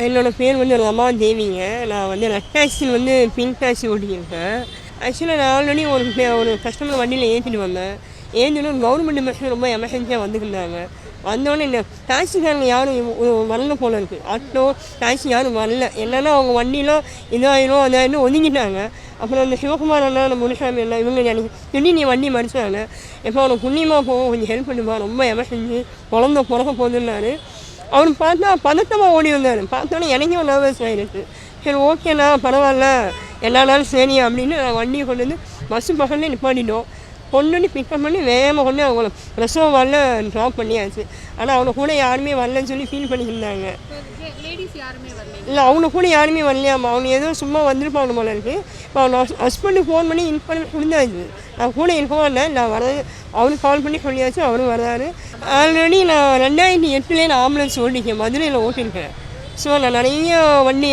என்னோடய பேர் வந்து ரமா தேவிங்க. நான் வந்து ரெட் டாக்ஸியில் வந்து பிங்க் டாக்ஸி ஓட்டிக்கிருக்கேன். ஆக்சுவலாக நான் ஆல்ரெடி ஒரு கஸ்டமர் வண்டியில் ஏற்றிட்டு வந்தேன். ஏற்றிட்டு கவர்மெண்ட் பஸ்ஸில் ரொம்ப எமர்ஜென்சியாக வந்துருந்தாங்க. வந்தோடனே இந்த டாக்ஸிக்காரங்க யாரும் வரல போல இருக்குது. ஆட்டோ டாக்ஸி யாரும் வரல. என்னென்னா அவங்க வண்டியெலாம் இதாயிரும் அதாயிரும் ஒதுங்கிட்டாங்க. அப்புறம் அந்த சிவகுமார் அண்ணா, அந்த முனுசாமி அண்ணா இவங்க எனக்கு திடீர்னு நீ வண்டி மடிச்சாங்க. எப்போ அவனுக்கு புண்ணியமாக போகும், கொஞ்சம் ஹெல்ப் பண்ணுப்பா, ரொம்ப எமர்ஜென்சி, குழந்த பிறக்க போகுதுன்னாரு. அவனு பார்த்தா பதட்டமாக ஓடி வந்தார். பார்த்தோன்னே எனக்கும் நர்வஸ் ஆகிடுச்சு. சரி ஓகேண்ணா பரவாயில்ல என்னாலும் சரி அப்படின்னு நான் வண்டியை கொண்டு வந்து பஸ்ஸு பக்கத்துலேயே நிப்பாட்டிட்டோம். கொண்டு வந்து பிக்கப் பண்ணி வேகமாக கொண்டு அவங்கள பிரசவம் வரல ட்ராப் பண்ணியாச்சு. ஆனால் அவனை கூட யாருமே வரலன்னு சொல்லி ஃபீல் பண்ணியிருந்தாங்க. இல்லை அவங்க கூட யாருமே வரலையாம்மா. அவங்க ஏதோ சும்மா வந்திருப்பாங்க போல இருக்குது. இப்போ அவன் ஹஸ்பண்டுக்கு ஃபோன் பண்ணி இன்ஃபார்ம் கொடுத்தாச்சு. நான் கூட இருக்கவே நான் வர அவருக்கு கால் பண்ணி சொல்லியாச்சு. அவரும் வர்றாரு. ஆல்ரெடி நான் 2008 நான் ஆம்புலன்ஸ் ஓட்டிருக்கேன், மதுரையில் ஓட்டிருக்கேன். ஸோ நான் நிறைய வண்டி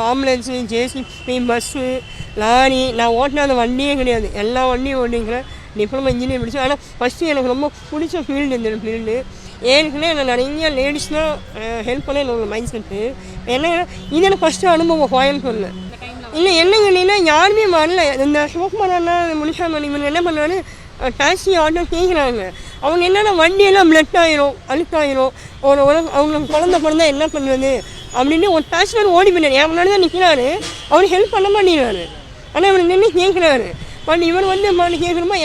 ஆம்புலன்ஸு, ஜேசிபி, பஸ்ஸு, லாரி நான் ஓட்டினாத வண்டியே கிடையாது. எல்லா வண்டியும் ஓட்டிக்கிறேன். டிப்ளமோ இன்ஜினியர் படித்தேன். ஆனால் ஃபஸ்ட்டு எனக்கு ரொம்ப பிடிச்ச ஃபீல்டு இந்த ஃபீல்டு. ஏற்கனவே நான் நிறைய லேடிஸ் தான் ஹெல்ப் பண்ண என்னோட மைண்ட் செட்டு. என்ன இது எனக்கு ஃபஸ்ட்டு அனுபவம் கோயம்புத்தூரில். இல்லை என்ன கேட்டீங்கன்னா யாருமே வரல. இந்த சிவகுமார் அண்ணா, முனிசாமி இவங்க என்ன பண்ணாரு, டாக்ஸி ஆட்டோ கேட்குறாங்க. அவங்க என்னென்னா வண்டியெல்லாம் பிளட் ஆயிரும், அழுக்காயிரும், அவங்களுக்கு குழந்த பிறந்தா என்ன பண்ணுறது அப்படின்னு ஒரு டாக்ஸிமேன் ஓடி பண்ணார். என் முன்னாடி தான் நிற்கிறாரு. அவருக்கு ஹெல்ப் பண்ண மாட்டேங்கிறாரு. ஆனால் இவர் நின்று கேட்குறாரு. பட் இவர் வந்து கேட்குறமா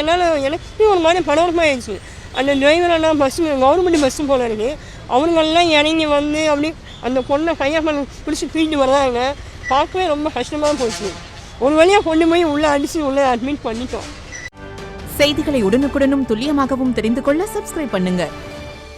எனக்கு ஒரு மாதிரி பரபரப்பாகிடுச்சு. அந்த டிரைவரெல்லாம் பஸ்ஸு கவர்மெண்ட் பஸ்ஸு போல இருக்குது. அவங்களெல்லாம் இறங்கி வந்து அப்படி அந்த பொண்ணை கையாக பிடிச்சி தூக்கிட்டு வர்றாங்க. பார்க்கவே ரொம்ப கஷ்டமாக போச்சு. ஒரு வழியாக கொண்டு போய் உள்ளே அடித்து உள்ளே அட்மிட் பண்ணிட்டோம். செய்திகளை உடனுக்குடனும் துல்லியமாகவும் தெரிந்து கொள்ள சப்ஸ்கிரைப் பண்ணுங்க.